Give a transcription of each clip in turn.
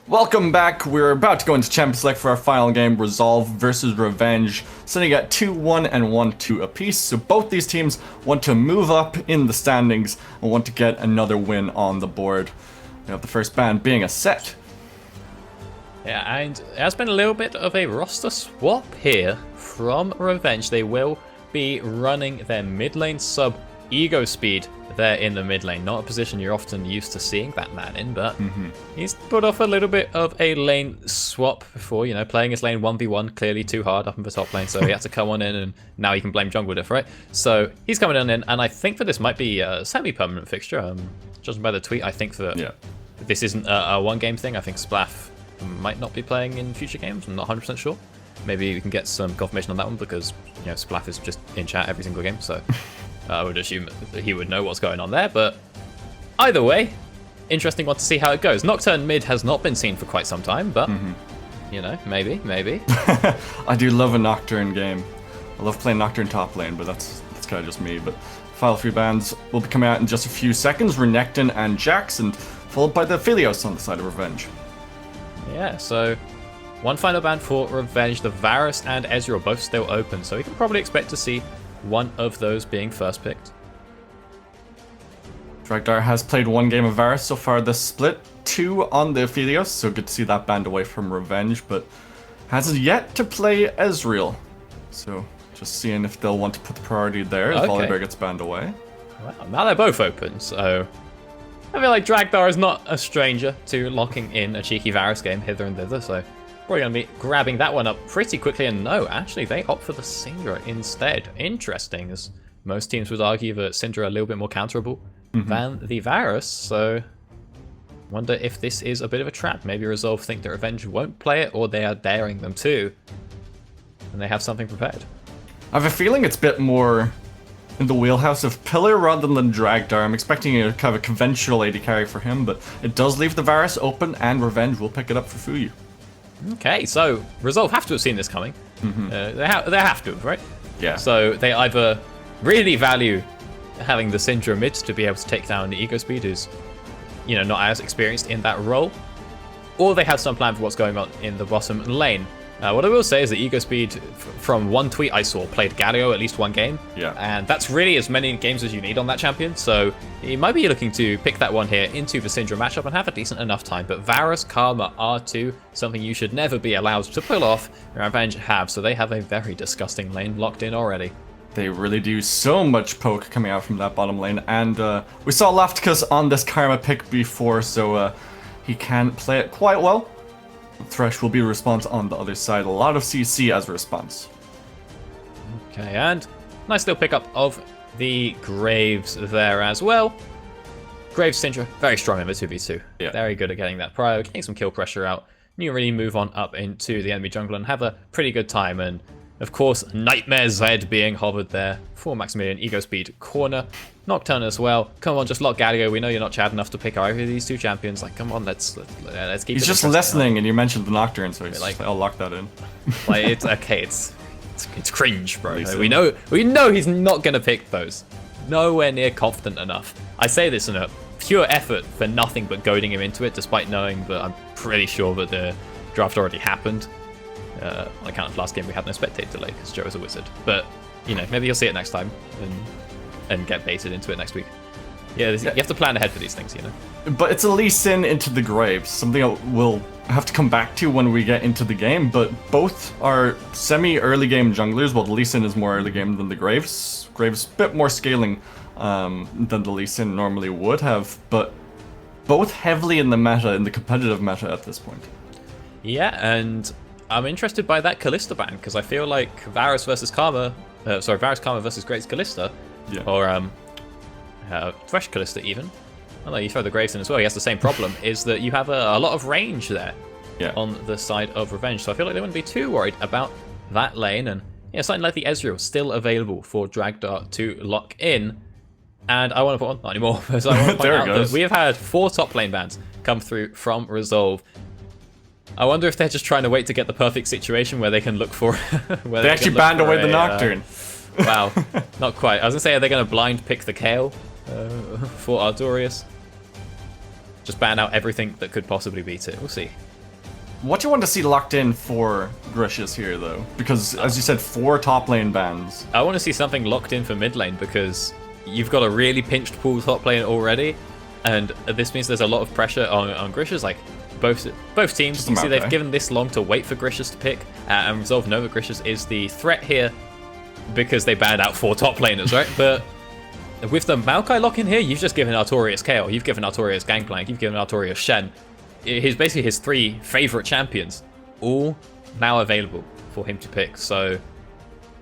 Welcome back. We're about to go into Champions Select for our final game, Resolve versus Revenge, sitting at 2-1 and 1-2 apiece. So both these teams want to move up in the standings and want to get another win on the board. We have the first ban being a set. Yeah, and it has been a little bit of a roster swap here from Revenge. They will be running their mid lane sub Ego Speed there in the mid lane. Not a position you're often used to seeing that man in, but he's put off a little bit of a lane swap before, you know, playing his lane 1v1 clearly too hard up in the top lane, so he had to come on in, and now he can blame jungle diff, right? So he's coming on in, and I think that this might be a semi-permanent fixture. Judging by the tweet, I think that this isn't a one-game thing. I think Splaff might not be playing in future games. I'm not 100% sure. Maybe we can get some confirmation on that one, because, you know, Splaff is just in chat every single game, so I would assume that he would know what's going on there. But either way, interesting one to see how it goes. Nocturne mid has not been seen for quite some time, but, you know, maybe. I do love a Nocturne game. I love playing Nocturne top lane, but that's kind of just me. But final three bans will be coming out in just a few seconds. Renekton and Jackson, followed by the Philios on the side of Revenge. Yeah, so one final ban for Revenge. The Varus and Ezreal both still open, so we can probably expect to see one of those being first picked. Dragdar has played one game of Varus so far this split, 2 on the Philios, so good to see that banned away from Revenge, but has yet to play Ezreal. So just seeing if they'll want to put the priority there as Volibear gets banned away. Well, now they're both open, so I feel like Dragdar is not a stranger to locking in a cheeky Varus game hither and thither, so probably going to be grabbing that one up pretty quickly. And no, actually, they opt for the Syndra instead. Interesting, as most teams would argue that Syndra are a little bit more counterable than the Varus. So wonder if this is a bit of a trap. Maybe Resolve think that Revenge won't play it, or they are daring them to, and they have something prepared. I have a feeling it's a bit more in the wheelhouse of Pillar rather than Dragdar. I'm expecting a kind of a conventional AD carry for him, but it does leave the Varus open, and Revenge will pick it up for Fuyu. Okay, so Resolve have to have seen this coming. They have to have, right? Yeah. So they either really value having the Syndra mid to be able to take down the Ego Speed, who's, you know, not as experienced in that role, or they have some plan for what's going on in the bottom lane. What I will say is that Ego Speed, from one tweet I saw, played Galio at least one game. Yeah. And that's really as many games as you need on that champion. So he might be looking to pick that one here into the Syndra matchup and have a decent enough time. But Varus, Karma, R2, something you should never be allowed to pull off, Revenge have. So they have a very disgusting lane locked in already. They really do. So much poke coming out from that bottom lane. And we saw Lofticus on this Karma pick before, so he can play it quite well. Thresh will be a response on the other side. A lot of CC as a response. Okay, and nice little pickup of the Graves there as well. Graves Syndra, very strong in the 2v2. Yeah. Very good at getting that prio, getting some kill pressure out. You can really move on up into the enemy jungle and have a pretty good time. And of course, Nightmare Zed being hovered there for Maximilian. Ego Speed corner. Nocturne as well. Come on, just lock Galio. We know you're not Chad enough to pick either of these two champions. Like, come on, let's keep. He's just listening, and you mentioned the Nocturne, so he's like, I'll lock that in. Like, it's okay. It's cringe, bro. Like, we know he's not gonna pick those. Nowhere near confident enough. I say this in a pure effort for nothing but goading him into it, despite knowing that I'm pretty sure that the draft already happened. On account of last game we had no spectate delay because Joe is a wizard. But, you know, maybe you'll see it next time and get baited into it next week. Yeah, you have to plan ahead for these things, you know. But it's a Lee Sin into the Graves, something we'll have to come back to when we get into the game. But both are semi-early game junglers. Well, the Lee Sin is more early game than the Graves. Graves a bit more scaling than the Lee Sin normally would have, but both heavily in the meta, in the competitive meta at this point. Yeah, and I'm interested by that Kalista ban, because I feel like Varus versus Karma, Varus Karma versus Graves Kalista, or Thresh Kalista even. I know you throw the Graves in as well. He has the same problem, is that you have a lot of range there on the side of Revenge. So I feel like they wouldn't be too worried about that lane. And yeah, something like the Ezreal still available for Dragdar to lock in. And I want to put on, not anymore, so I want to point out that we have had 4 top lane bans come through from Resolve. I wonder if they're just trying to wait to get the perfect situation where they can look for. Where they actually banned away the Nocturne. Wow, not quite. I was gonna say, are they gonna blind pick the Kale for Ardorius? Just ban out everything that could possibly beat it. We'll see. What do you want to see locked in for Grishis here, though? Because, as you said, 4 top lane bans. I want to see something locked in for mid lane because you've got a really pinched pool top lane already, and this means there's a lot of pressure on Grishis. Like both teams, you see they've given this long to wait for Grishis to pick, and Resolve know that Grishis is the threat here because they banned out 4 top laners, right? But with the Maokai lock in here, you've just given Artorias Kayle, you've given Artorias Gangplank, you've given Artorias Shen. He's basically his 3 favorite champions, all now available for him to pick. So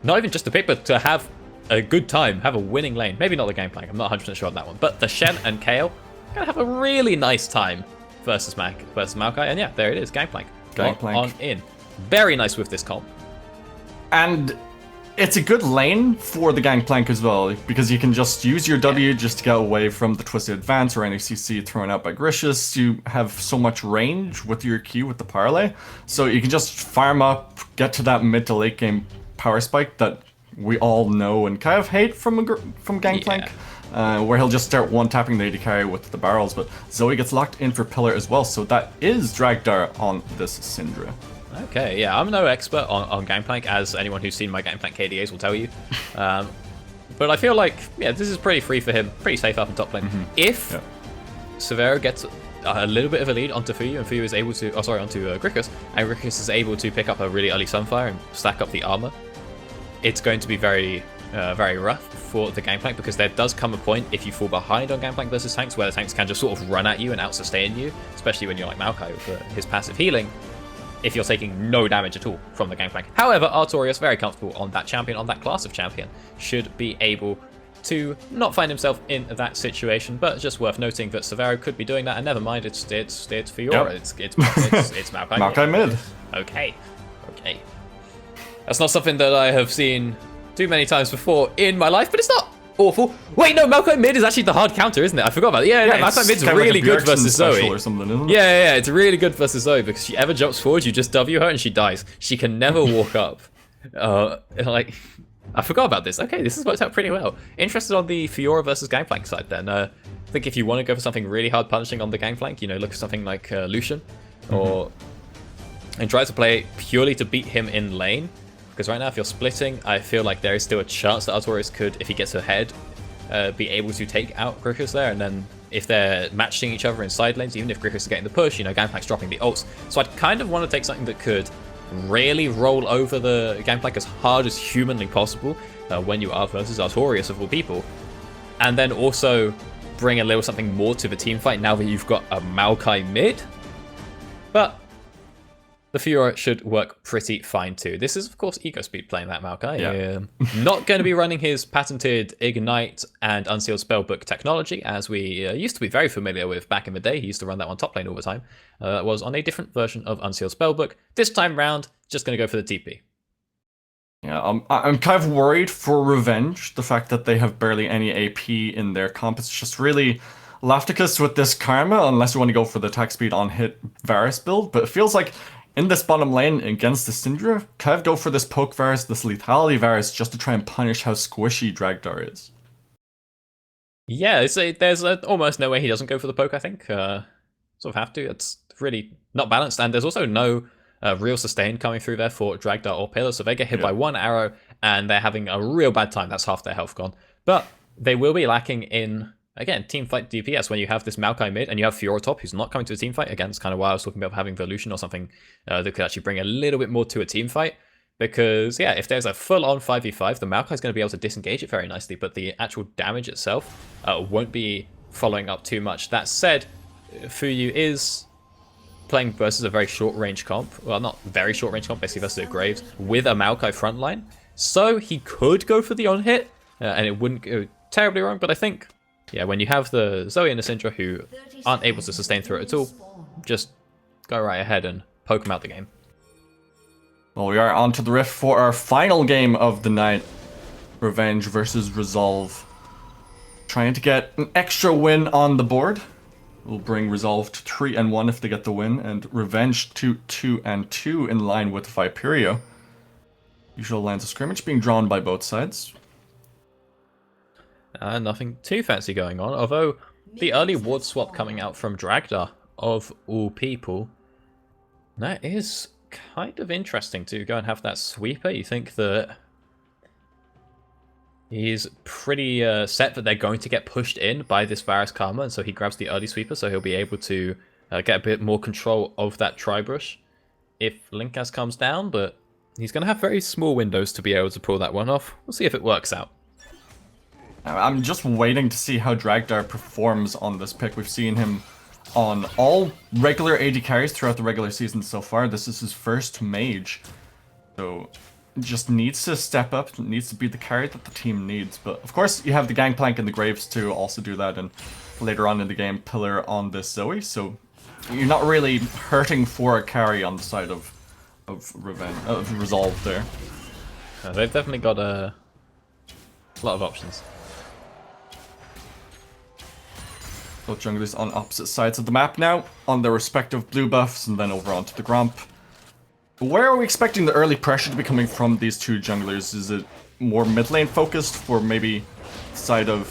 not even just to pick, but to have a good time, have a winning lane. Maybe not the Gangplank, I'm not 100% sure on that one. But the Shen and Kayle gonna have a really nice time versus Maokai. And yeah, there it is, Gangplank. On in. Very nice with this comp. And it's a good lane for the Gangplank as well, because you can just use your W just to get away from the Twisted Advance or any CC thrown out by Grishis. You have so much range with your Q with the parlay, so you can just farm up, get to that mid to late game power spike that we all know and kind of hate from Gangplank, where he'll just start one-tapping the AD carry with the barrels, but Zoe gets locked in for Pillar as well, so that is Dragdar on this Syndra. Okay, yeah, I'm no expert on Gangplank, as anyone who's seen my Gangplank KDAs will tell you. But I feel like, yeah, this is pretty free for him, pretty safe up in top lane. If Severo gets a little bit of a lead onto Fuyu, and Fuyu is able to, onto Grixis, and Grixis is able to pick up a really early Sunfire and stack up the armor, it's going to be very rough for the Gangplank, because there does come a point if you fall behind on Gangplank versus tanks where the tanks can just sort of run at you and out-sustain you, especially when you're like Maokai with his passive healing, if you're taking no damage at all from the Gangplank. However, Artorias, very comfortable on that champion, on that class of champion, should be able to not find himself in that situation, but just worth noting that Severo could be doing that, and never mind, it's Fiora, it's Maokai. Maokai mid. Okay. That's not something that I have seen too many times before in my life, but it's not awful. Wait, no, Maokai mid is actually the hard counter, isn't it? I forgot about it. Yeah, Maokai mid's really good versus Zoe. Or something, isn't it? Yeah, it's really good versus Zoe, because she ever jumps forward, you just W her and she dies. She can never walk up. Like, I forgot about this. Okay, this has worked out pretty well. Interested on the Fiora versus Gangplank side then. I think if you want to go for something really hard punishing on the Gangplank, look at something like Lucian, and try to play purely to beat him in lane. Because right now, if you're splitting, I feel like there is still a chance that Artorias could, if he gets ahead, be able to take out Grixis there. And then if they're matching each other in side lanes, even if Grixis is getting the push, Gangplank's dropping the ults. So I'd kind of want to take something that could really roll over the Gangplank as hard as humanly possible when you are versus Artorias of all people. And then also bring a little something more to the team fight now that you've got a Maokai mid. But the Fiora should work pretty fine too. This is, of course, Ego Speed playing that Maokai. Not going to be running his patented Ignite and Unsealed Spellbook technology, as we used to be very familiar with back in the day. He used to run that on top lane all the time. That was on a different version of Unsealed Spellbook. This time round, just going to go for the TP. Yeah, I'm kind of worried for Revenge, the fact that they have barely any AP in their comp. It's just really Lofticus with this Karma, unless you want to go for the attack speed on hit Varus build, but it feels like in this bottom lane against the Syndra, kind of go for this poke Varus, this lethality Varus, just to try and punish how squishy Dragdar is. Yeah, there's almost no way he doesn't go for the poke, I think. Sort of have to. It's really not balanced, and there's also no real sustain coming through there for Dragdar or Pillar, so they get hit by one arrow, and they're having a real bad time. That's half their health gone. But they will be lacking in, again, teamfight DPS when you have this Maokai mid and you have Fiora top who's not coming to a teamfight. Again, it's kind of why I was talking about having the Lucian or something that could actually bring a little bit more to a teamfight. Because, yeah, if there's a full-on 5v5, the Maokai is going to be able to disengage it very nicely, but the actual damage itself won't be following up too much. That said, Fuyu is playing versus a very short-range comp. Well, not very short-range comp, basically versus a Graves, with a Maokai frontline. So he could go for the on-hit, and it wouldn't go terribly wrong, but I think, yeah, when you have the Zoe and the Syndra who aren't able to sustain through it at all, just go right ahead and poke them out the game. Well, we are on to the Rift for our final game of the night. Revenge versus Resolve. Trying to get an extra win on the board. Will bring Resolve to 3-1 if they get the win, and Revenge to 2-2 in line with Viperio. Usual lines of scrimmage being drawn by both sides. Nothing too fancy going on, although the early ward swap coming out from Dragdar, of all people, That is kind of interesting to go and have that sweeper. You think that he's pretty set that they're going to get pushed in by this Varus Karma, and so he grabs the early sweeper, so he'll be able to get a bit more control of that Tri-Brush if Linkas comes down, but he's going to have very small windows to be able to pull that one off. We'll see if it works out. I'm just waiting to see how Dragdar performs on this pick. We've seen him on all regular AD carries throughout the regular season so far. This is his first mage. So, just needs to step up, needs to be the carry that the team needs. But, of course, you have the Gangplank and the Graves to also do that, and later on in the game, Pillar on this Zoe. So, you're not really hurting for a carry on the side of Resolve there. They've definitely got a lot of options. Both junglers on opposite sides of the map now, on their respective blue buffs, and then over onto the Gromp. Where are we expecting the early pressure to be coming from these two junglers? Is it more mid lane focused for maybe side of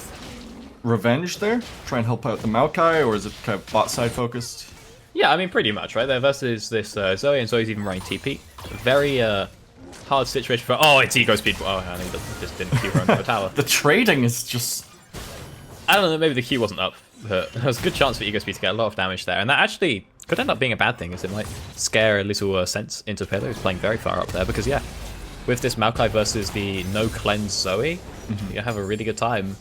Revenge there? Try and help out the Maokai, or is it kind of bot side focused? Yeah, I mean, pretty much, right? There versus this Zoe, and Zoe's even running TP. Very hard situation for... Oh, it's ego speed. Oh, I think just didn't keep running the tower. The trading is just... I don't know, maybe the Q wasn't up. But there was a good chance for ego speed to get a lot of damage there, and that actually could end up being a bad thing, as it might scare a little sense into Pillar, who's playing very far up there, because yeah, with this Maokai versus the no cleanse Zoe, you have a really good time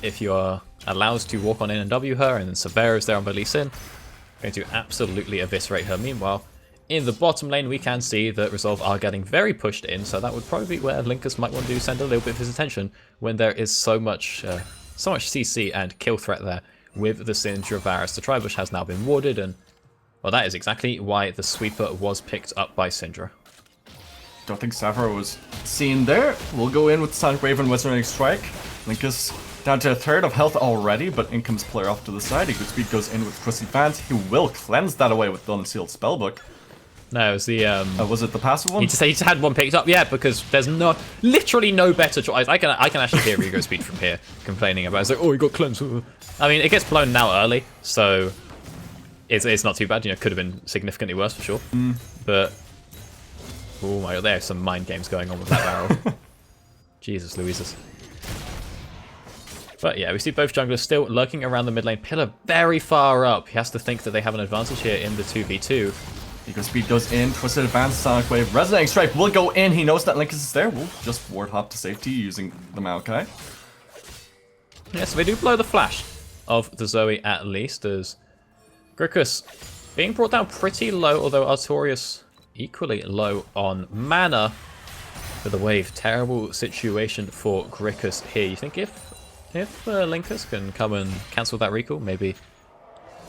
if you are allowed to walk on in and W her, and then Severa is there on the Lee Sin, going to absolutely eviscerate her. Meanwhile, in the bottom lane, we can see that Resolve are getting very pushed in, so that would probably be where Linkus might want to send a little bit of his attention when there is so much CC and kill threat there with the Syndra Varus. The Tri-Bush has now been warded, and well, that is exactly why the sweeper was picked up by Syndra. Don't think Savara was seen there. We'll go in with Sonic Wave and Wizarding Strike. Linkus down to a third of health already, but in comes Player off to the side. Good Speed goes in with Twisted Fans. He will cleanse that away with the Unsealed Spellbook. No, it was the was it the passive one? He just had one picked up, yeah, because there's literally no better choice. I can actually hear Ego Speed from here complaining about it. It's like, oh, he got cleansed. I mean, it gets blown now early, so it's not too bad. You know, could have been significantly worse for sure. But oh my god, there's some mind games going on with that barrel. Jesus Louises. But yeah, we see both junglers still lurking around the mid lane. Pillar very far up. He has to think that they have an advantage here in the 2v2. Ego Speed goes in, Twisted Advance, Sonic Wave, Resonating Strike will go in. He knows that Linkus is there. We'll just ward hop to safety using the Maokai. Yeah, so they do blow the flash of the Zoe at least, as Grickus being brought down pretty low, although Artorias equally low on mana for the wave. Terrible situation for Grickus here. You think if Linkus can come and cancel that recall, maybe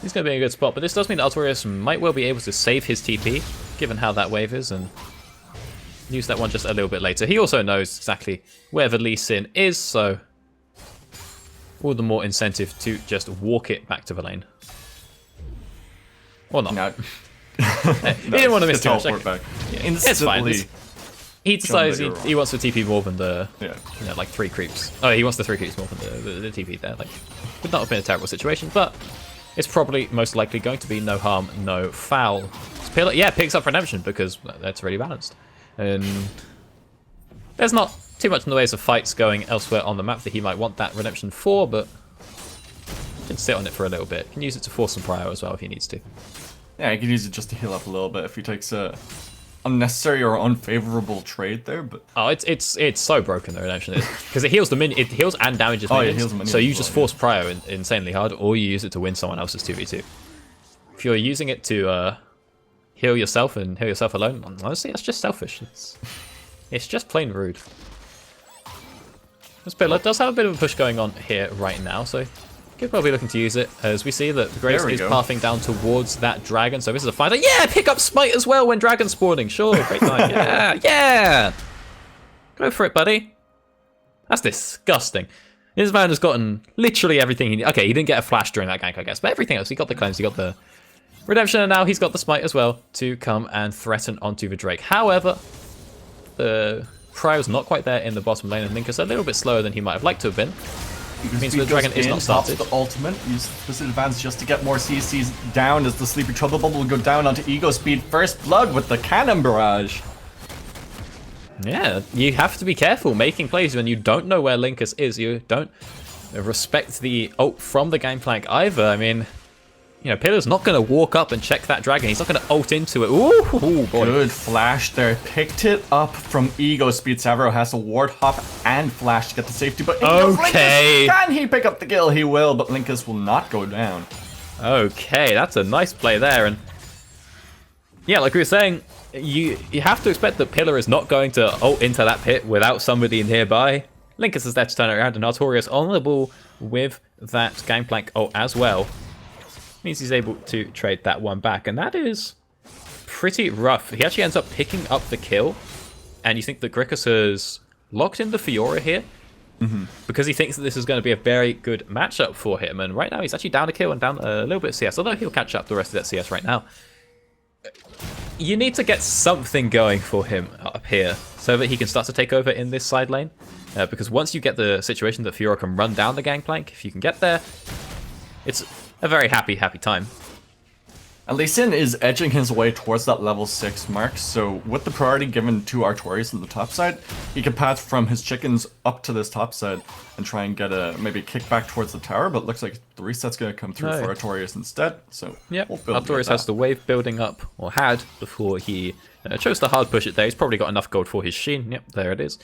he's going to be in a good spot, but this does mean that Artorias might well be able to save his TP, given how that wave is, and use that one just a little bit later. He also knows exactly where the Lee Sin is, so all the more incentive to just walk it back to the lane. Or not. No. He didn't want to miss too much. Back. Yeah, it's fine. He decides he wants the TP more than the, like 3 creeps. Oh, he wants the 3 creeps more than the TP there. Like, would not have been a terrible situation, but it's probably most likely going to be no harm, no foul. Pillar, yeah, picks up Redemption because that's really balanced. And there's not too much in the ways of fights going elsewhere on the map that he might want that Redemption for, but can sit on it for a little bit. Can use it to force some prio as well if he needs to. Yeah, he can use it just to heal up a little bit if he takes a unnecessary or unfavorable trade there. But oh, it's so broken, the Redemption is, because it heals the minion, it heals and damages minions. It heals the minions so you just force prio insanely hard, or you use it to win someone else's 2v2. If you're using it to heal yourself and heal yourself alone, honestly, that's just selfish. It's just plain rude. This Pillar does have a bit of a push going on here right now, so could probably looking to use it, as we see that the Graves is pathing down towards that dragon. So this is a fight. Yeah, pick up Smite as well when dragon spawning. Sure, great time. Yeah. Go for it, buddy. That's disgusting. This man has gotten literally everything he needs. Okay, he didn't get a flash during that gank, I guess, but everything else. He got the cleanse, he got the Redemption, and now he's got the Smite as well to come and threaten onto the Drake. However, the Prio's not quite there in the bottom lane, and Linkus a little bit slower than he might have liked to have been. Means the dragon is not started. The ultimate, use Twisted Advance just to get more CCs down as the Sleepy Trouble Bubble will go down onto Ego Speed. First blood with the Cannon Barrage. Yeah, you have to be careful making plays when you don't know where Linkus is. You don't respect the ult from the Gangplank either. I mean, you know, Pillar's not going to walk up and check that dragon. He's not going to ult into it. Ooh, boy. Good flash there. Picked it up from Ego Speed. Savaro has to ward hop and flash to get the safety, but okay. Can he pick up the kill? He will, but Linkus will not go down. Okay, that's a nice play there. And yeah, like we were saying, you have to expect that Pillar is not going to ult into that pit without somebody nearby. Linkus is there to turn it around, and Artorias on the ball with that Gangplank ult as well. Means he's able to trade that one back, and that is pretty rough. He actually ends up picking up the kill, and you think that Grickus has locked in the Fiora here because he thinks that this is going to be a very good matchup for him, and right now he's actually down a kill and down a little bit of CS, although he'll catch up the rest of that CS right now. You need to get something going for him up here so that he can start to take over in this side lane, because once you get the situation that Fiora can run down the Gangplank, if you can get there, it's a very happy time. And Lee Sin is edging his way towards that level 6 mark, so with the priority given to Artorias on the top side, he can path from his chickens up to this top side and try and get a maybe kick back towards the tower, but looks like the reset's going to come through for Artorias instead, so yep. Artorias has the wave building up, or had, before he chose to hard push it there. He's probably got enough gold for his Sheen. Yep, there it is.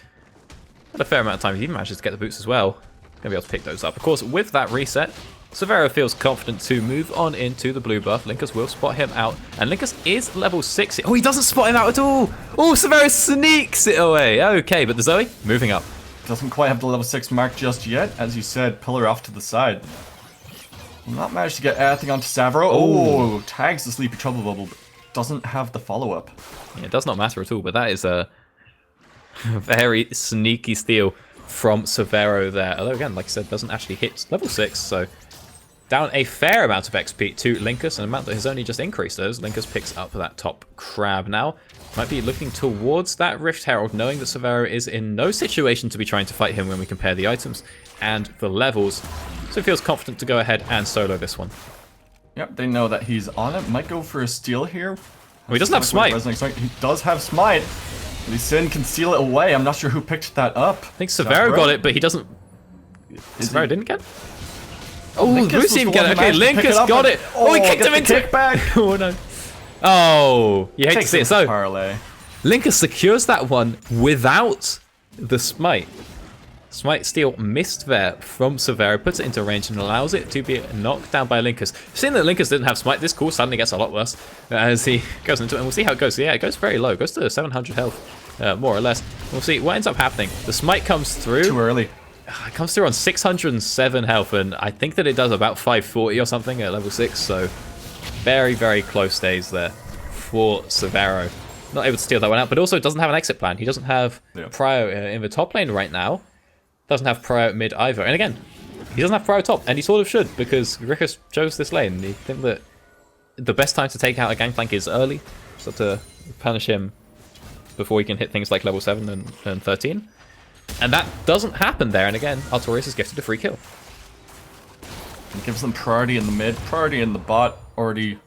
Had a fair amount of time. He even manages to get the boots as well. Gonna be able to pick those up. Of course, with that reset, Severo feels confident to move on into the blue buff. Linkus will spot him out, and Linkus is level 6. Oh, he doesn't spot him out at all! Oh, Severo sneaks it away! Okay, but the Zoe, moving up. Doesn't quite have the level 6 mark just yet. As you said, Pillar off to the side. Will not manage to get anything onto Savaro. Oh, tags the Sleepy Trouble Bubble, but doesn't have the follow-up. Yeah, it does not matter at all, but that is a very sneaky steal from Severo there. Although, again, like I said, doesn't actually hit level 6, so down a fair amount of XP to Linkus, an amount that has only just increased as Linkus picks up that top crab now. Might be looking towards that Rift Herald, knowing that Severo is in no situation to be trying to fight him when we compare the items and the levels. So he feels confident to go ahead and solo this one. Yep, they know that he's on it. Might go for a steal here. Well, he doesn't have Smite. He does have Smite. Lee Sin can steal it away. I'm not sure who picked that up. I think Severo got it, but he doesn't... Severo didn't get it? Oh, Bruce even got it. Okay, Linkus got it. Oh, he kicked him into it. Oh, no. Oh, you hate to see it. So, Linkus secures that one without the Smite. Smite steal missed there from Severo, puts it into range and allows it to be knocked down by Linkus. Seeing that Linkus didn't have Smite, this call suddenly gets a lot worse as he goes into it, and we'll see how it goes. So yeah, it goes very low, it goes to 700 health, more or less. We'll see what ends up happening. The Smite comes through. Too early. It comes through on 607 health, and I think that it does about 540 or something at level 6, so very, very close days there for Severo. Not able to steal that one out, but also doesn't have an exit plan. He doesn't have Prio in the top lane right now. Doesn't have Prio mid either. And again, he doesn't have Prio top, and he sort of should, because Grickus chose this lane. He think that the best time to take out a Gangplank is early, so to punish him before he can hit things like level 7 and 13. And that doesn't happen there, and again, Artorias is gifted a free kill. It gives them priority in the mid, priority in the bot, already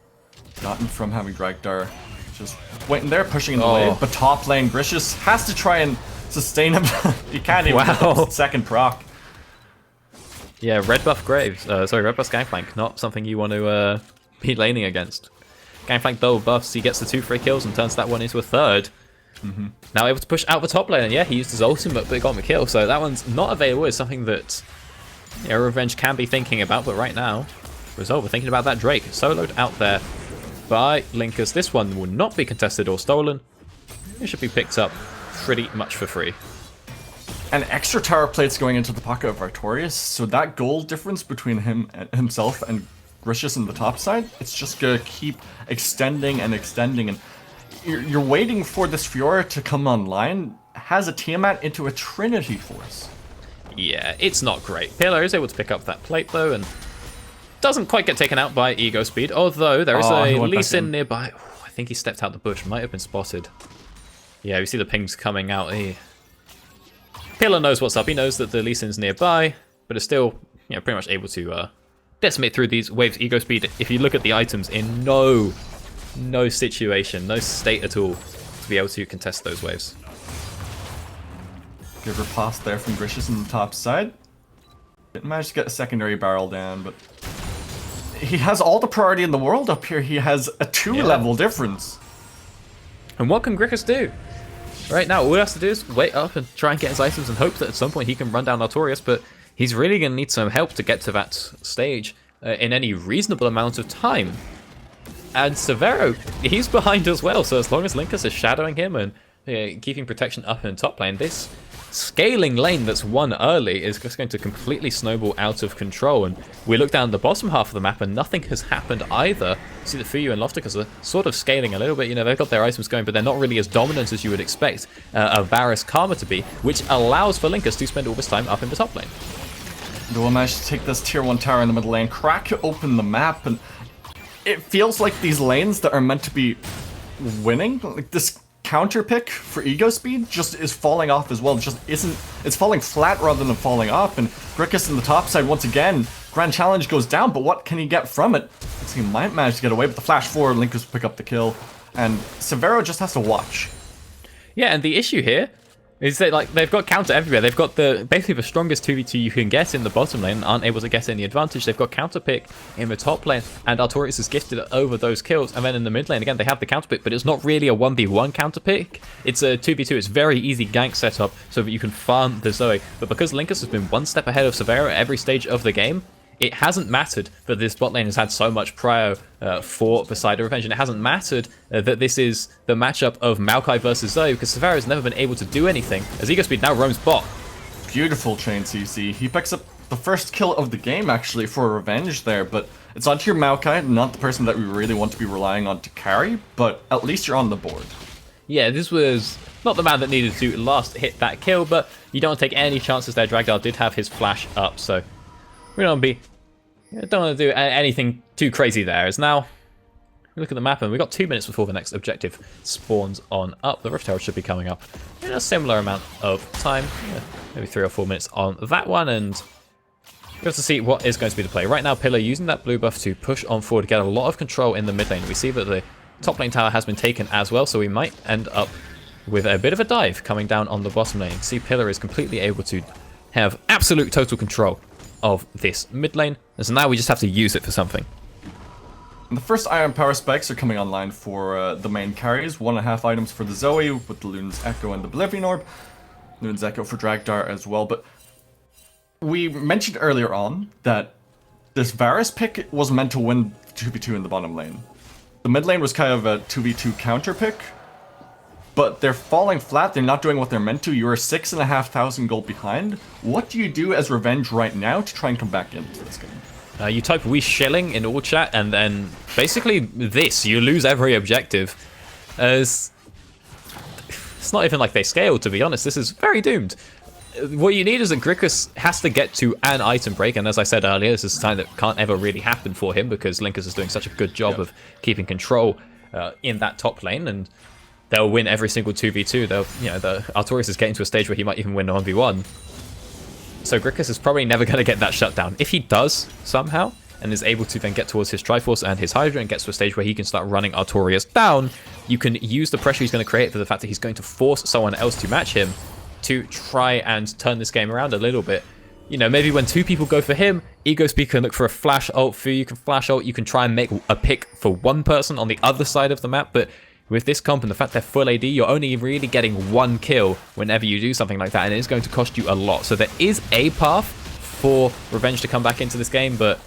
gotten from having Dragdar. Just waiting there, pushing in the wave, but top lane, Grickus has to try and sustain him. He can't even get the second proc. Yeah, red buff Graves, red buff Gangplank, not something you want to be laning against. Gangplank double buffs, he gets the 2 free kills and turns that one into a third. Now able to push out the top lane, and yeah, he used his ultimate, but it got him a kill, so that one's not available. It's something that Revenge can be thinking about, but right now, Resolve thinking about that Drake, soloed out there by Linkus. This one will not be contested or stolen. It should be picked up pretty much for free. And extra tower plates going into the pocket of Artorias, so that gold difference between himself and Grickus in the top side, it's just gonna keep extending and extending, and you're waiting for this Fiora to come online, has a Tiamat into a Trinity Force. Yeah, it's not great. Pillar is able to pick up that plate though, and doesn't quite get taken out by Ego Speed, although there is a Lee Sin nearby. Oh, I think he stepped out the bush, might have been spotted. Yeah, we see the pings coming out here. Pillar knows what's up, he knows that the Lee Sin's nearby. but it's still, pretty much able to decimate through these waves. Ego speed, if you look at the items, in no situation, no state at all to be able to contest those waves. Give her pass there from Gricious on the top side. Didn't manage to get a secondary barrel down, but he has all the priority in the world up here. He has a 2-level difference. And what can Grickus do? Right now, all he has to do is wait up and try and get his items and hope that at some point he can run down Artorias, but he's really going to need some help to get to that stage in any reasonable amount of time. And Severo, he's behind as well, so as long as Linkus is shadowing him and keeping protection up in top lane, this scaling lane that's won early is just going to completely snowball out of control. And we look down the bottom half of the map and nothing has happened either. See that Fuyu and Lofticus are sort of scaling a little bit. They've got their items going, but they're not really as dominant as you would expect a Varus Karma to be, which allows for Linkus to spend all this time up in the top lane. We'll manage to take this tier 1 tower in the middle lane, crack open the map, and it feels like these lanes that are meant to be winning, like this counter pick for ego speed just is falling off as well. It just isn't. It's falling flat rather than falling off. And Grickus in the top side once again. Grand Challenge goes down, but what can he get from it? He might manage to get away with the flash forward. Linkus will pick up the kill, and Severo just has to watch. Yeah, and the issue here is that they've got counter everywhere. They've got basically the strongest 2v2 you can get in the bottom lane, aren't able to get any advantage. They've got counter pick in the top lane, and Artorias is gifted over those kills. And then in the mid lane, again, they have the counter pick, but it's not really a 1v1 counter pick. It's a 2v2. It's very easy gank setup so that you can farm the Zoe. But because Linkus has been one step ahead of Severo at every stage of the game, it hasn't mattered that this bot lane has had so much prio for Poseidon Revenge, and it hasn't mattered that this is the matchup of Maokai versus Zoe, because Severo has never been able to do anything, as Ego Speed now roams bot. Beautiful chain CC. He picks up the first kill of the game, actually, for Revenge there, but it's onto your Maokai, not the person that we really want to be relying on to carry, but at least you're on the board. Yeah, this was not the man that needed to last hit that kill, but you don't take any chances there. Dragdar did have his flash up, so we don't want to do anything too crazy there. As now, we look at the map and we've got 2 minutes before the next objective spawns on up. The Rift Tower should be coming up in a similar amount of time, maybe 3 or 4 minutes on that one, and we have to see what is going to be the play. Right now, Pillar using that blue buff to push on forward to get a lot of control in the mid lane. We see that the top lane tower has been taken as well, so we might end up with a bit of a dive coming down on the bottom lane. See, Pillar is completely able to have absolute total control of this mid lane, and so now we just have to use it for something. And the first Iron Power spikes are coming online for the main carries. 1.5 items for the Zoe with the Luna's Echo and the Oblivion Orb. Luna's Echo for Dragdar as well, but we mentioned earlier on that this Varus pick was meant to win 2v2 in the bottom lane. The mid lane was kind of a 2v2 counter pick, but they're falling flat. They're not doing what they're meant to. You're 6,500 gold behind. What do you do as Revenge right now to try and come back into this game? You type "we shilling" in all chat, and then basically you lose every objective. As it's not even like they scale, to be honest. This is very doomed. What you need is that Grickus has to get to an item break, and as I said earlier, this is something that can't ever really happen for him because Linkus is doing such a good job of keeping control in that top lane, and they'll win every single 2v2. The Artorias is getting to a stage where he might even win a 1v1. So Grickus is probably never going to get that shutdown. If he does somehow, and is able to then get towards his Triforce and his Hydra and gets to a stage where he can start running Artorias down, you can use the pressure he's going to create for the fact that he's going to force someone else to match him to try and turn this game around a little bit. Maybe when 2 people go for him, Ego Speed can look for a flash ult for you, can flash ult, you can try and make a pick for one person on the other side of the map, but with this comp and the fact they're full AD, you're only really getting 1 kill whenever you do something like that, and it is going to cost you a lot. So there is a path for Revenge to come back into this game, but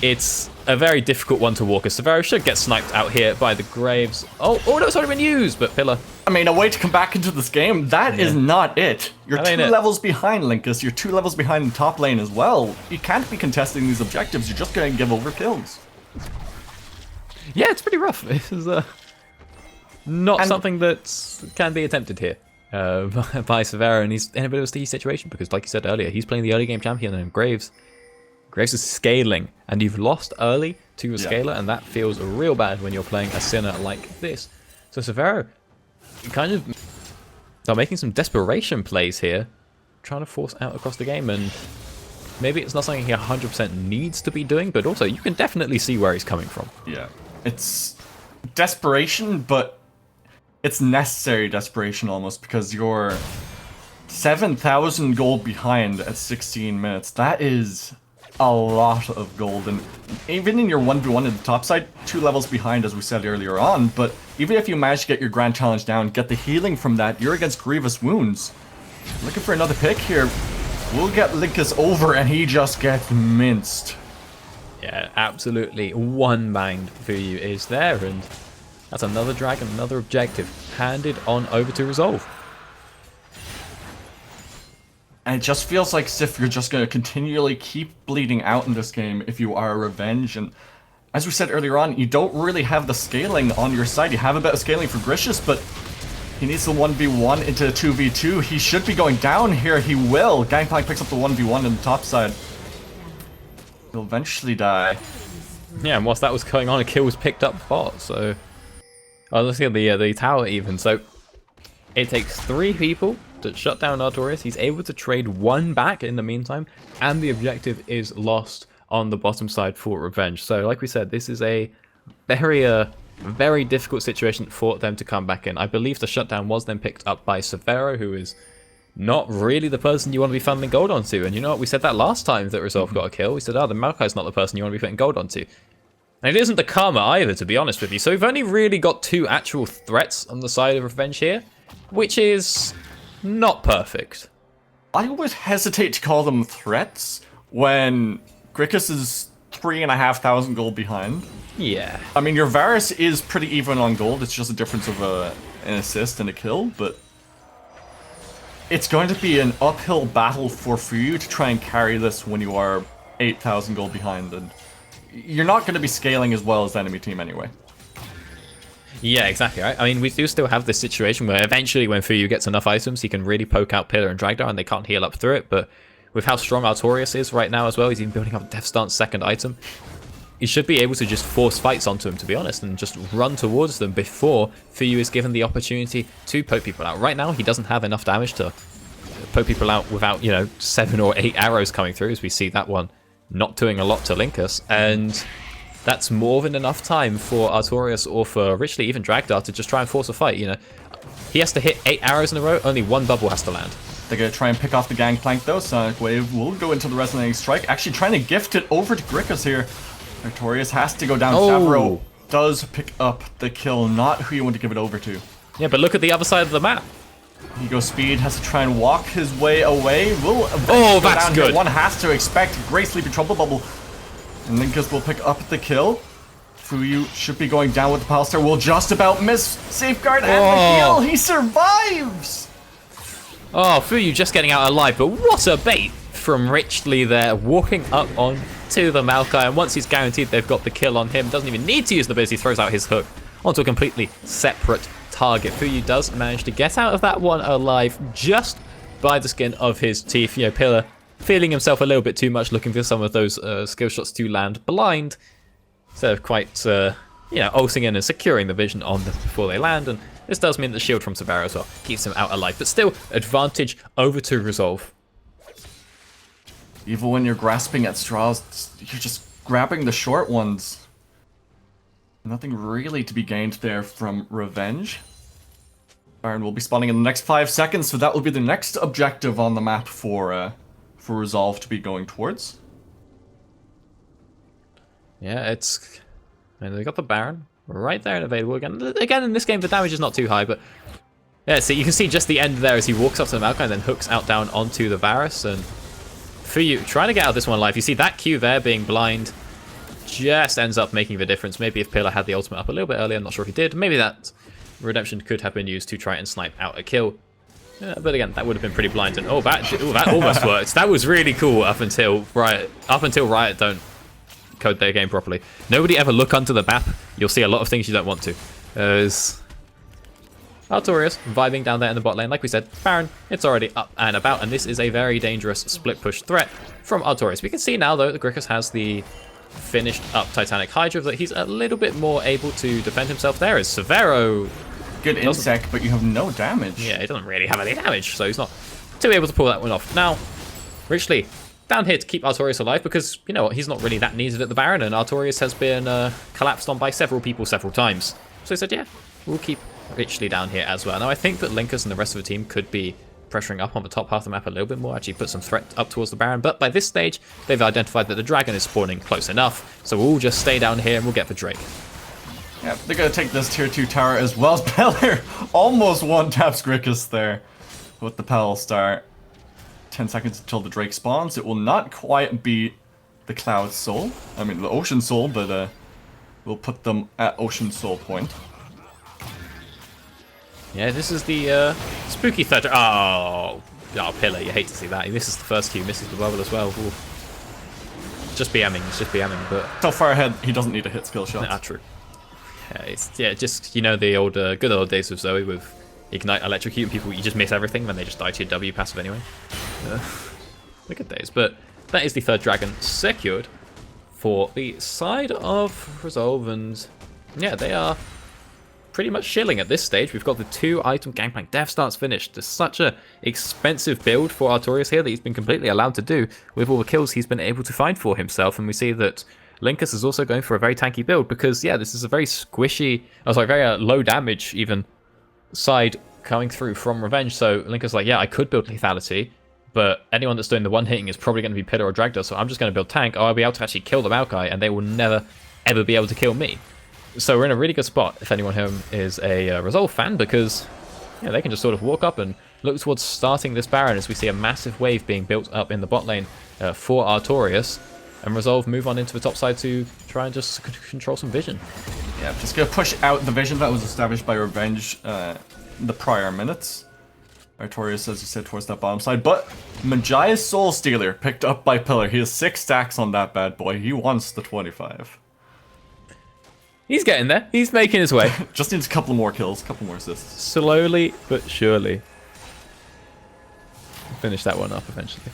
it's a very difficult one to walk, as Severo should get sniped out here by the Graves. Oh no, it's already been used, but Pillar. I mean, a way to come back into this game, that is not it. You're 2 levels behind, Linkus. You're 2 levels behind the top lane as well. You can't be contesting these objectives. You're just going to give over kills. Yeah, it's pretty rough. This is not something that can be attempted here by Severo, and he's in a bit of a sticky situation because, like you said earlier, he's playing the early game champion, and Graves is scaling, and you've lost early to a scaler, and that feels real bad when you're playing a Sinner like this. So Severo kind of are making some desperation plays here, trying to force out across the game, and Maybe it's not something he 100% needs to be doing, but also you can definitely see where he's coming from. Yeah, it's desperation, but it's necessary desperation almost, because you're 7,000 gold behind at 16 minutes. That is a lot of gold, and even in your 1v1 in the top side, 2 levels behind as we said earlier on, but even if you manage to get your grand challenge down, get the healing from that, you're against grievous wounds. Looking for another pick here. We'll get Linkus over and he just gets minced. Yeah, absolutely one-banged Fuyu is there, and that's another dragon, another objective handed on over to resolve. And it just feels like as if you're just going to continually keep bleeding out in this game if you are a Revenge. And as we said earlier on, you don't really have the scaling on your side. You have a bit of scaling for Gricius, but he needs the 1v1 into 2v2. He should be going down here. He will. Gangplank picks up the 1v1 on the top side. He'll eventually die. Yeah, and whilst that was going on, a kill was picked up bot, so... Oh, let's see the tower even. So, it takes 3 people to shut down Artorias. He's able to trade 1 back in the meantime, and the objective is lost on the bottom side for Revenge. So, like we said, this is a very difficult situation for them to come back in. I believe the shutdown was then picked up by Severo, who is not really the person you want to be funneling gold onto. And you know what? We said that last time that Resolve got a kill. We said, oh, the Maokai's not the person you want to be putting gold onto. And it isn't the Karma either, to be honest with you. So we've only really got 2 actual threats on the side of Revenge here, which is not perfect. I would hesitate to call them threats when Grickus is 3,500 gold behind. Yeah. I mean, your Varus is pretty even on gold. It's just a difference of an assist and a kill, but it's going to be an uphill battle for you to try and carry this when you are 8,000 gold behind, and you're not going to be scaling as well as the enemy team anyway. Yeah, exactly, right? I mean, we do still have this situation where eventually when Fuyu gets enough items, he can really poke out Pillar and Dragdar and they can't heal up through it, but with how strong Artorias is right now as well, he's even building up Death Stance's 2nd item. He should be able to just force fights onto him, to be honest, and just run towards them before Fuyu is given the opportunity to poke people out. Right now, he doesn't have enough damage to poke people out without, 7 or 8 arrows coming through, as we see that one not doing a lot to Linkus, and that's more than enough time for Artorias or for Richly, even Dragdar, to just try and force a fight. He has to hit 8 arrows in a row, only 1 bubble has to land. They're going to try and pick off the Gangplank though. Sonic Wave will go into the Resonating Strike, actually trying to gift it over to Grickus here. Artorias has to go down. Savro does pick up the kill, not who you want to give it over to. Yeah, but look at the other side of the map. Ego Speed has to try and walk his way away. Will that's down good. Here. One has to expect Great Sleepy Trouble Bubble. And Linkus will pick up the kill. Fuyu should be going down with the Pile Star. Will just about miss Safeguard and the heal. He survives! Oh, Fuyu just getting out alive, but what a bait from Richly there, walking up on to the Maokai, and once he's guaranteed they've got the kill on him, doesn't even need to use the ability, throws out his hook onto a completely separate target. Fuyu does manage to get out of that one alive just by the skin of his teeth. Pillar feeling himself a little bit too much, looking for some of those skill shots to land blind, instead of quite, ulting in and securing the vision on them before they land, and this does mean the shield from Severo as well keeps him out alive, but still advantage over to Resolve. Even when you're grasping at straws, you're just grabbing the short ones. Nothing really to be gained there from Revenge. Baron will be spawning in the next 5 seconds, so that will be the next objective on the map for Resolve to be going towards. Yeah, they got the Baron right there and available again. Again, in this game, the damage is not too high, but yeah, so you can see just the end there as he walks up to the Maokai and then hooks out down onto the Varus, and Fuyu trying to get out of this one alive. You see that Q there being blind just ends up making the difference. Maybe if Pillar had the ultimate up a little bit earlier, I'm not sure if he did. Maybe that redemption could have been used to try and snipe out a kill. But again, that would have been pretty blind. And that almost worked. That was really cool up until Riot don't code their game properly. Nobody ever look onto the map. You'll see a lot of things you don't want to. There's Artorias vibing down there in the bot lane. Like we said, Baron, it's already up and about, and this is a very dangerous split push threat from Artorias. We can see now, though, that Grickus has the finished up Titanic Hydra, that he's a little bit more able to defend himself there. As Severo... Good insect, but you have no damage. Yeah, he doesn't really have any damage, so he's not too able to pull that one off. Now, Richly down here to keep Artorias alive because, you know what, he's not really that needed at the Baron, and Artorias has been collapsed on by several people several times. So he said, yeah, we'll keep Richly down here as well. Now, I think that Linkus and the rest of the team could be pressuring up on the top half of the map a little bit more, actually put some threat up towards the Baron, but by this stage, they've identified that the Dragon is spawning close enough, so we'll just stay down here and we'll get the Drake. Yeah, they're gonna take this tier 2 tower as well. Peller almost one-taps Grickus there with the Pal start. 10 seconds until the Drake spawns. It will not quite be the Cloud Soul. I mean, the Ocean Soul, but we'll put them at Ocean Soul point. Yeah, this is the spooky third. Oh, Pillar, you hate to see that. He misses the first Q, misses the bubble as well. Ooh. Just BMing, he's just BMing, but... So far ahead, he doesn't need a hit skill shot. Ah, true. Yeah, just, you know, the old, good old days of Zoe with Ignite, Electrocute, people, you just miss everything when they just die to your W passive anyway. Look at days. But that is the third dragon secured for the side of Resolve, and yeah, they are pretty much chilling at this stage. We've got the 2-item Gangplank Death Starts finished. There's such a expensive build for Artorias here that he's been completely allowed to do with all the kills he's been able to find for himself, and we see that Linkus is also going for a very tanky build because, yeah, this is a very squishy, very low damage even side coming through from Revenge. So Linkus is like, yeah, I could build lethality, but anyone that's doing the one hitting is probably going to be Pitta or Dragda, so I'm just going to build tank. I'll be able to actually kill the Maokai, and they will never, ever be able to kill me. So we're in a really good spot if anyone here is a Resolve fan, because yeah, they can just sort of walk up and look towards starting this Baron as we see a massive wave being built up in the bot lane for Artorias, and Resolve move on into the top side to try and just control some vision. Yeah, just gonna push out the vision that was established by Revenge the prior minutes. Artorias, as you said, towards that bottom side, but Magia's Soul Stealer picked up by Pillar. He has 6 stacks on that bad boy. He wants the 25. He's getting there. He's making his way. Just needs a couple more kills, a couple more assists. Slowly but surely. Finish that one up eventually.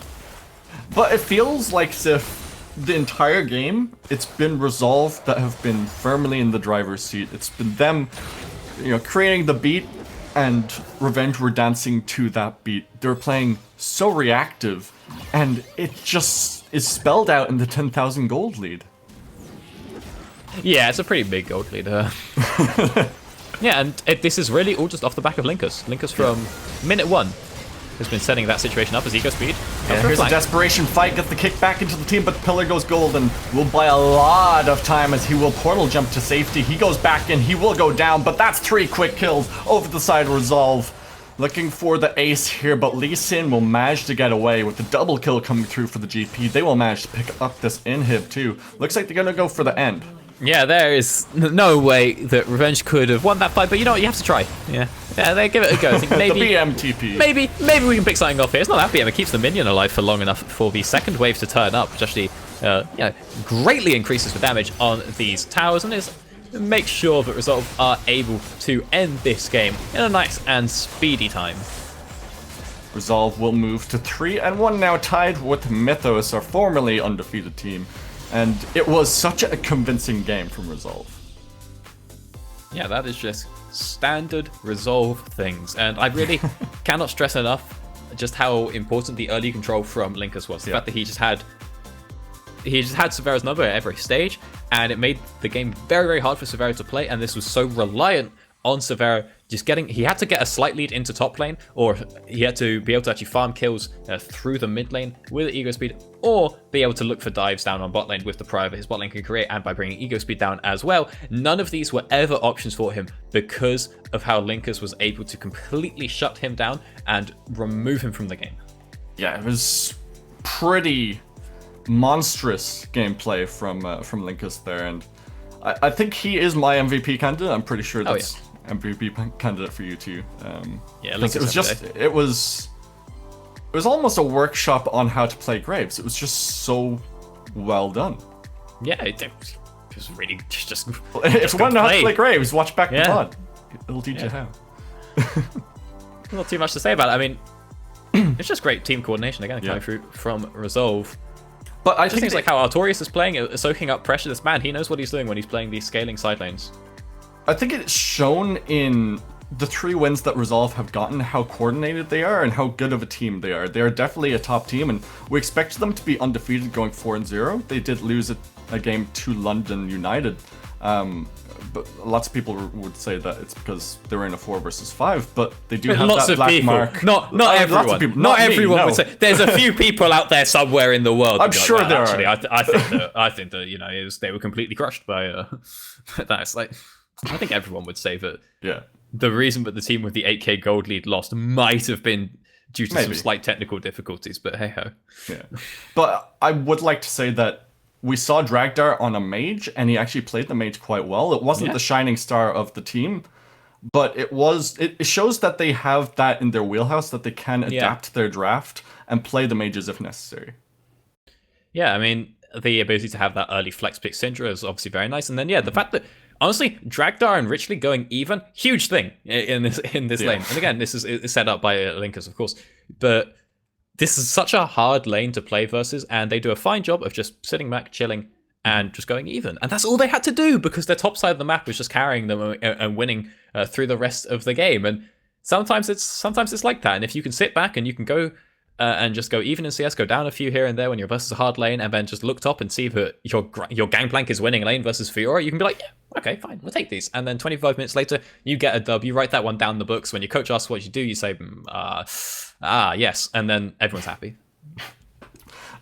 But it feels like as if the entire game, it's been Resolve that have been firmly in the driver's seat. It's been them, you know, creating the beat, and Revenge were dancing to that beat. They're playing so reactive, and it just is spelled out in the 10,000 gold lead. Yeah, it's a pretty big gold lead. Yeah, and this is really all just off the back of Linkus. Linkus from minute 1 has been setting that situation up as Eco Speed. Yeah, here's a desperation fight, get the kick back into the team, but Pillar goes gold and will buy a lot of time as he will portal jump to safety. He goes back in, he will go down, but that's 3 quick kills over the side of Resolve. Looking for the ace here, but Lee Sin will manage to get away with the double kill coming through for the GP. They will manage to pick up this inhib too. Looks like they're gonna go for the end. Yeah, there is no way that Revenge could have won that fight, but you know what, you have to try. Yeah, they give it a go. I think maybe, the BMTP. Maybe we can pick something off here. It's not that BM, it keeps the minion alive for long enough for the second wave to turn up, which actually greatly increases the damage on these towers, and makes sure that Resolve are able to end this game in a nice and speedy time. Resolve will move to 3-1 now, tied with Mythos, our formerly undefeated team. And it was such a convincing game from Resolve. Yeah, that is just standard Resolve things. And I really cannot stress enough just how important the early control from Linkus was. The fact that he just had Severa's number at every stage, and it made the game very, very hard for Severa to play, and this was so reliant on Severa just he had to get a slight lead into top lane, or he had to be able to actually farm kills through the mid lane with Ego Speed, or be able to look for dives down on bot lane with the prior that his bot lane can create, and by bringing Ego Speed down as well. None of these were ever options for him because of how Linkus was able to completely shut him down and remove him from the game. Yeah, it was pretty monstrous gameplay from Linkus there, and I think he is my MVP candidate. I'm pretty sure that's MVP candidate for you too. Yeah, Linkus it was almost a workshop on how to play Graves. It was just so well done. Yeah, it was really just if you want to know how to play Graves, watch back the pod. It'll teach you how. Not too much to say about it. I mean, it's just great team coordination again coming through from Resolve. But I think it's like how Artorias is playing, soaking up pressure. This man, he knows what he's doing when he's playing these scaling side lanes. I think it's shown in the 3 wins that Resolve have gotten, how coordinated they are and how good of a team they are. They are definitely a top team, and we expect them to be undefeated going 4-0. They did lose a game to London United, but lots of people would say that it's because they were in a 4 versus 5, but they do have lots that of black people. mark. Not everyone. Lots of people. Not me, everyone no. would say. There's a few people out there somewhere in the world. I'm sure there actually, are. I think that you know they were completely crushed by that's like. I think everyone would say that. Yeah. The reason that the team with the 8k gold lead lost might have been due to some slight technical difficulties, but hey ho. Yeah. But I would like to say that we saw Dragdar on a mage, and he actually played the mage quite well. It wasn't the shining star of the team, but it shows that they have that in their wheelhouse, that they can adapt their draft and play the mages if necessary. Yeah, I mean, the ability to have that early flex pick Syndra is obviously very nice. And then, the fact that, honestly, Dragdar and Richley going even, huge thing in this lane. And again, this is set up by Linkers, of course. But this is such a hard lane to play versus, and they do a fine job of just sitting back, chilling, and just going even. And that's all they had to do, because their top side of the map was just carrying them and winning through the rest of the game. And sometimes it's like that. And if you can sit back and you can go and just go even in CS, go down a few here and there when you're versus a hard lane, and then just look top and see that your gangplank is winning lane versus Fiora, you can be like, yeah, okay, fine, we'll take these. And then 25 minutes later, you get a dub, you write that one down in the books. When your coach asks what you do, you say, yes, and then everyone's happy.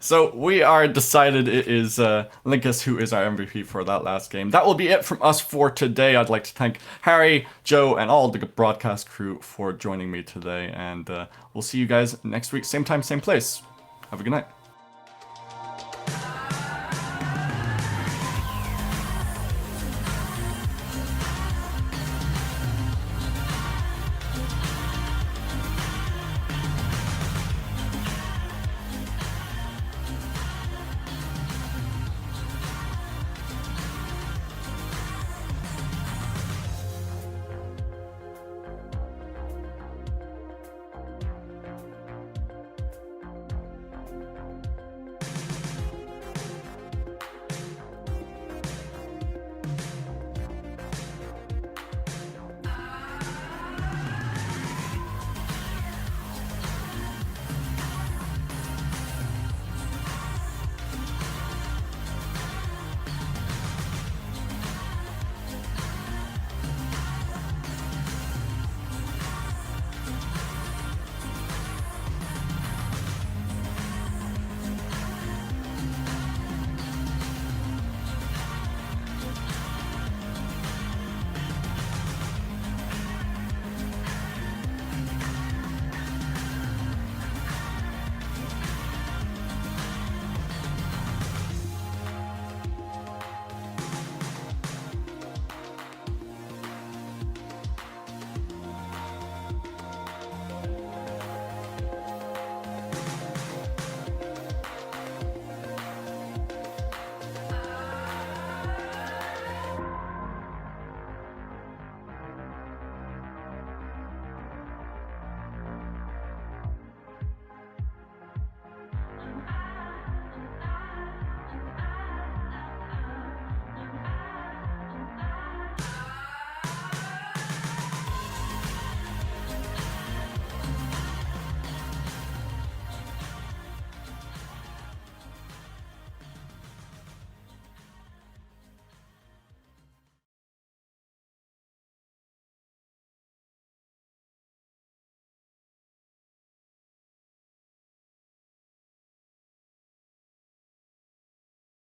So we are decided it is Linkus who is our MVP for that last game. That will be it from us for today. I'd like to thank Harry, Joe, and all the broadcast crew for joining me today. And we'll see you guys next week, same time, same place. Have a good night.